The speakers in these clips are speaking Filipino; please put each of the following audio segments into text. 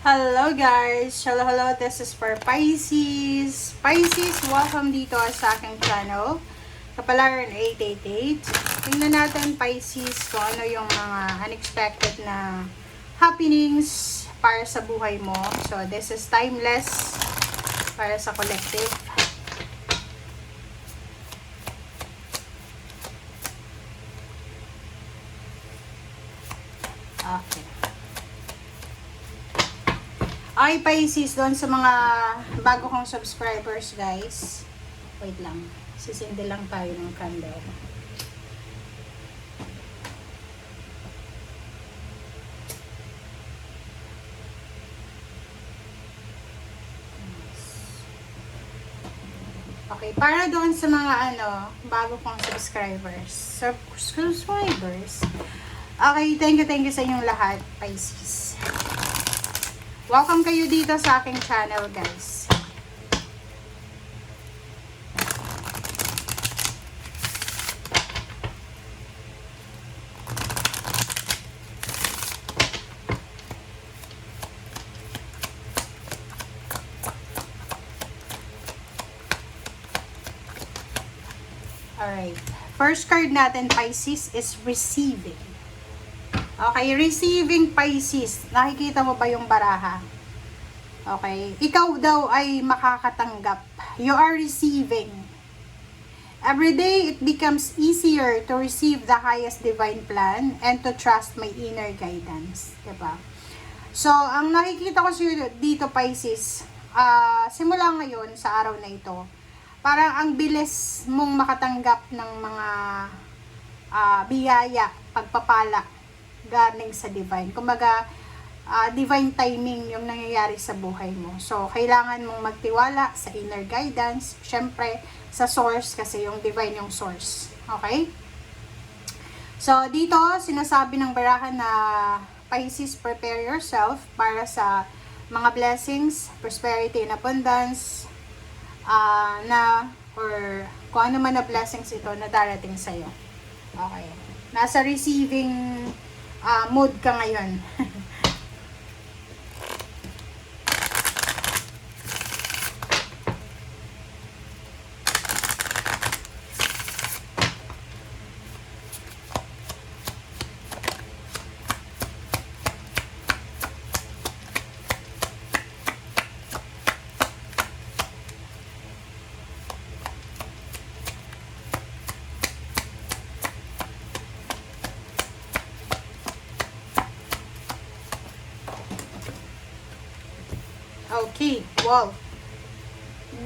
Hello guys! Hello, this is for Pisces. Pisces, welcome dito sa aking channel. Kapalaran 888. Tingnan natin Pisces kung ano yung mga unexpected na happenings para sa buhay mo. So, this is timeless para sa collective. Okay. Ay, Pisces, doon sa mga bago kong subscribers, guys. Wait lang. Sisindi lang tayo ng candle. Okay, para doon sa mga bago kong subscribers. Okay, thank you sa inyong lahat, Pisces. Welcome kayo dito sa aking channel, guys. Alright. First card natin, Pisces, is receiving. Okay, receiving, Pisces. Nakikita mo ba yung baraha? Okay. Ikaw daw ay makakatanggap. You are receiving. Every day, it becomes easier to receive the highest divine plan and to trust my inner guidance. Diba? So, ang nakikita ko dito, Pisces, simula ngayon sa araw na ito, parang ang bilis mong makatanggap ng mga biyaya, pagpapala, galing sa divine. Kumaga, divine timing yung nangyayari sa buhay mo. So, kailangan mong magtiwala sa inner guidance. Syempre, sa source kasi yung divine yung source. Okay? So, dito, sinasabi ng baraha na Pisces, prepare yourself para sa mga blessings, prosperity and abundance, or kung ano man na blessings ito na darating sa'yo. Okay. Nasa receiving mood ka ngayon. Okay, wow.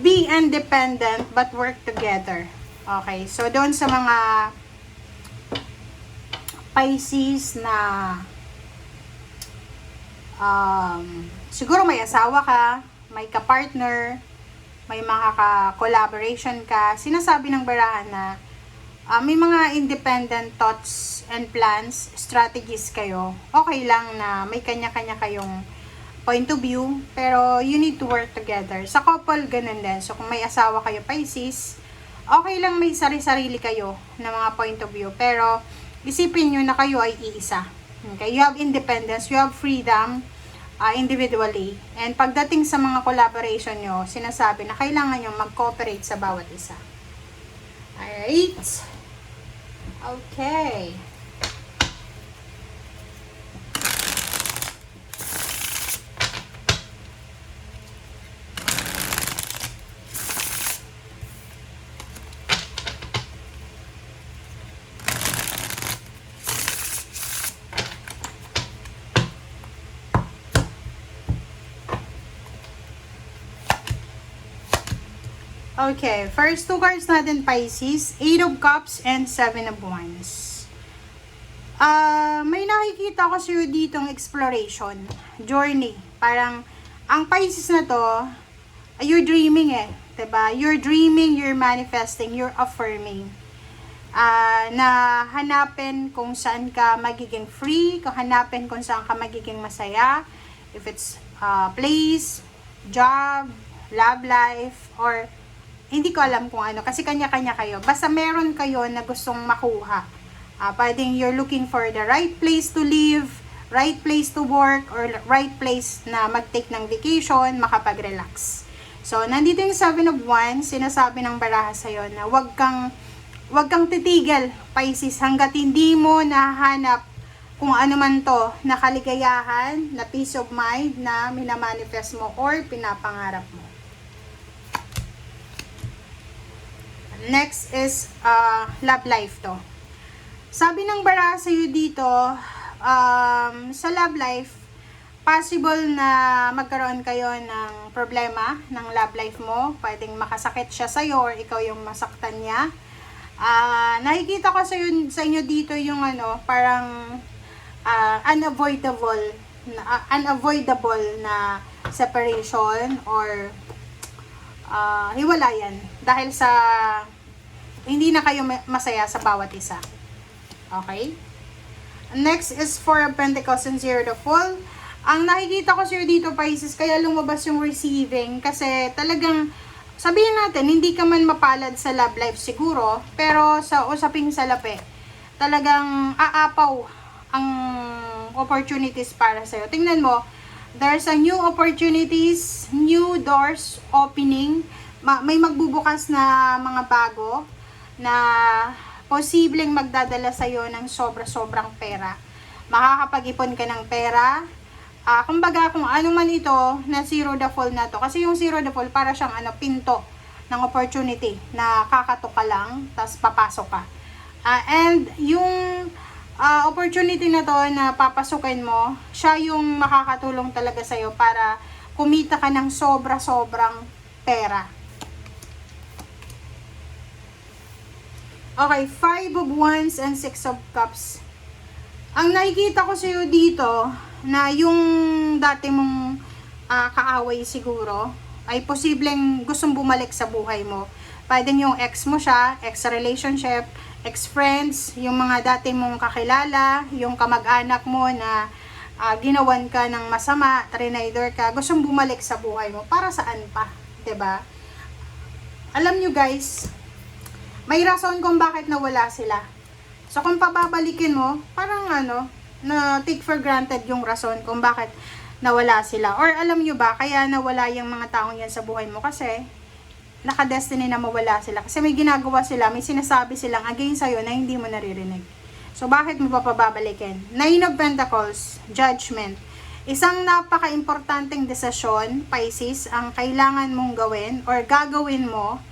Be independent but work together. Okay, so doon sa mga Pisces na siguro may asawa ka, may ka-partner, may mga ka-collaboration ka, sinasabi ng barahan na may mga independent thoughts and plans, strategies kayo. Okay lang na may kanya-kanya kayong point of view, pero you need to work together. Sa couple, ganun din. So, kung may asawa kayo, Pisces, okay lang may sari-sarili kayo na mga point of view, pero isipin nyo na kayo ay iisa. Okay? You have independence, you have freedom individually. And pagdating sa mga collaboration nyo, sinasabi na kailangan nyo mag-cooperate sa bawat isa. Alright? Okay. Okay, first two cards natin, Pisces, 8 of Cups and 7 of Wands. May nakikita ko sa'yo ditong exploration, journey. Parang, ang Pisces na to, you're dreaming diba? You're dreaming, you're manifesting, you're affirming. Na hanapin kung saan ka magiging free, kung hanapin kung saan ka magiging masaya, if it's place, job, love life, or hindi ko alam kung ano, kasi kanya-kanya kayo. Basta meron kayo na gustong makuha. Pwedeng you're looking for the right place to live, right place to work or right place na mag-take ng vacation, makapag-relax. So, nandito yung 7 of Wands, sinasabi ng baraha sa'yo na wag kang titigil, Pisces, hanggat hindi mo nahanap kung ano man to, na kaligayahan, na peace of mind, na minamanifest mo or pinapangarap mo. Next is love life to. Sabi ng baraha sa'yo dito, sa love life, possible na magkaroon kayo ng problema ng love life mo. Pwedeng makasakit siya sa'yo or ikaw yung masaktan niya. Nakikita ko sa inyo dito yung parang unavoidable na separation or hiwalayan dahil sa hindi na kayo masaya sa bawat isa. Okay? Next is 4 of Pentacles and 0 the Fool. Ang nakikita ko sa'yo dito, Pisces, kaya lumabas yung receiving kasi talagang sabihin natin, hindi ka man mapalad sa love life siguro, pero sa usaping salapi, talagang aapaw ang opportunities para sa'yo. Tingnan mo, there's a new opportunities, new doors opening, may magbubukas na mga bago na posibleng magdadala sa'yo ng sobra-sobrang pera. Makakapag-ipon ka ng pera. Kumbaga, kung ano man ito na zero the fall na to. Kasi yung zero the fall, para siyang pinto ng opportunity na kakatok ka lang, tapos papasok ka. And yung opportunity na to na papasukin mo, siya yung makakatulong talaga sa'yo para kumita ka ng sobra-sobrang pera. Okay, 5 of Wands and 6 of Cups. Ang nakikita ko sa'yo dito, na yung dati mong kaaway siguro, ay posibleng gustong bumalik sa buhay mo. Pwedeng yung ex mo siya, ex-relationship, ex-friends, yung mga dati mong kakilala, yung kamag-anak mo na ginawan ka ng masama, trinaider ka, gustong bumalik sa buhay mo. Para saan pa? 'Di ba? Alam nyo guys, may rason kung bakit nawala sila. So kung pababalikin mo, parang na take for granted yung rason kung bakit nawala sila. Or alam nyo ba, kaya nawala yung mga taong yan sa buhay mo kasi naka-destiny na mawala sila. Kasi may ginagawa sila, may sinasabi silang against sa'yo na hindi mo naririnig. So bakit mo pa pababalikin? 9 of Pentacles, Judgment. Isang napaka-importanteng desisyon, Pisces, ang kailangan mong gawin or gagawin mo.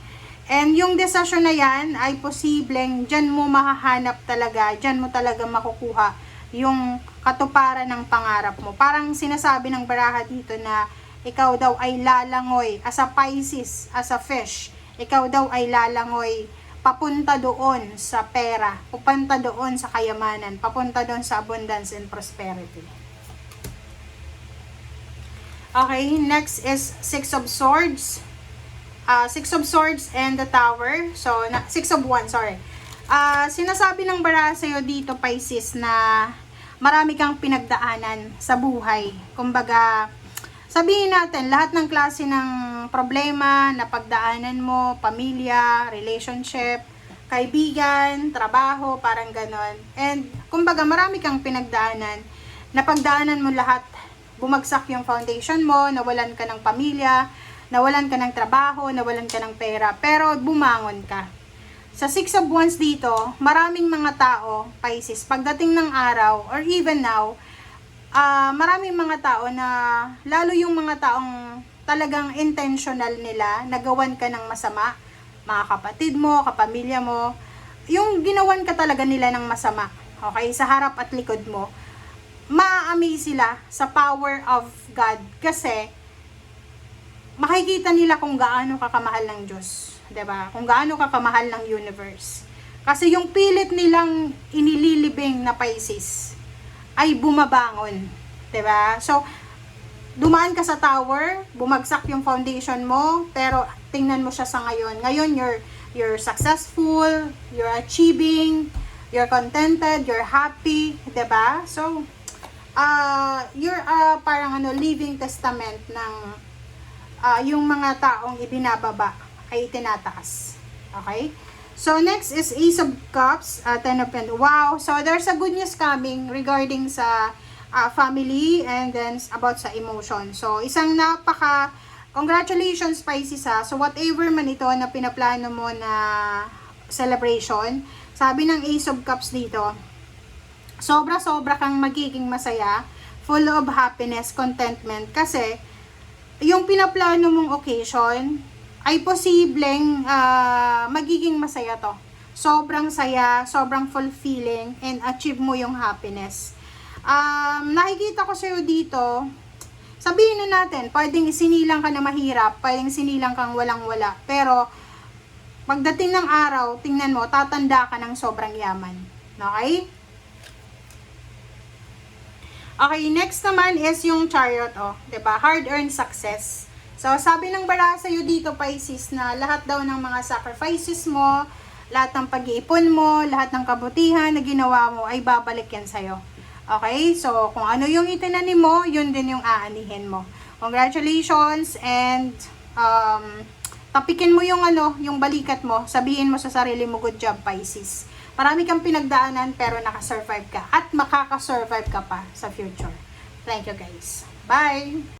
And yung desisyon na yan ay posibleng dyan mo mahahanap talaga, dyan mo talaga makukuha yung katuparan ng pangarap mo. Parang sinasabi ng baraha dito na ikaw daw ay lalangoy as a Pisces, as a fish. Ikaw daw ay lalangoy papunta doon sa pera, papunta doon sa kayamanan, papunta doon sa abundance and prosperity. Okay, next is 6 of Swords. 6 of Swords and the Tower. So, 6 of Wands, sorry. Sinasabi ng baraha sa'yo dito, Pisces, na marami kang pinagdaanan sa buhay. Kumbaga, sabihin natin, lahat ng klase ng problema na pagdaanan mo, pamilya, relationship, kaibigan, trabaho, parang ganon. And, kumbaga, marami kang pinagdaanan. Napagdaanan mo lahat, bumagsak yung foundation mo, nawalan ka ng pamilya, nawalan ka ng trabaho, nawalan ka ng pera, pero bumangon ka. Sa 6 of Wands dito, maraming mga tao, Pisces, pagdating ng araw, or even now, maraming mga tao na, lalo yung mga taong talagang intentional nila, nagawan ka ng masama, mga kapatid mo, kapamilya mo, yung ginawan ka talaga nila ng masama, okay, sa harap at likod mo, ma-amaze sila sa power of God, kasi, makikita nila kung gaano kakamahal ng Diyos. 'Di ba? Kung gaano kakamahal ng universe. Kasi yung pilit nilang inililibing na Pisces ay bumabangon. 'Di ba? So, dumaan ka sa tower, bumagsak yung foundation mo, pero tingnan mo siya sa ngayon. Ngayon, you're successful, you're achieving, you're contented, you're happy. 'Di ba? So, you're parang living testament ng yung mga taong ibinababa ay itinataas. Okay? So, next is Ace of Cups, 10 of Pentacles. Wow! So, there's a good news coming regarding sa family, and then about sa emotion. So, isang congratulations Pisces ha. So, whatever man ito na pinaplano mo na celebration, sabi ng Ace of Cups dito, sobra-sobra kang magiging masaya, full of happiness, contentment, kasi yung pinaplano mong occasion ay posibleng magiging masaya to. Sobrang saya, sobrang fulfilling, and achieve mo yung happiness. Nakikita ko sa'yo dito, sabihin na natin, pwedeng isinilang ka na mahirap, pwedeng sinilang kang walang-wala, pero pagdating ng araw, tingnan mo, tatanda ka ng sobrang yaman. Okay? Okay, next naman is yung Chariot, diba? Hard-earned success. So, sabi ng baraha sa'yo dito, Pisces, na lahat daw ng mga sacrifices mo, lahat ng pag-iipon mo, lahat ng kabutihan na ginawa mo, ay babalik yan sa'yo. Okay? So, kung ano yung itinanim mo, yun din yung aanihin mo. Congratulations, and tapikin mo yung yung balikat mo, sabihin mo sa sarili mo, good job, Pisces. Marami kang pinagdaanan pero nakasurvive ka at makakasurvive ka pa sa future. Thank you guys. Bye!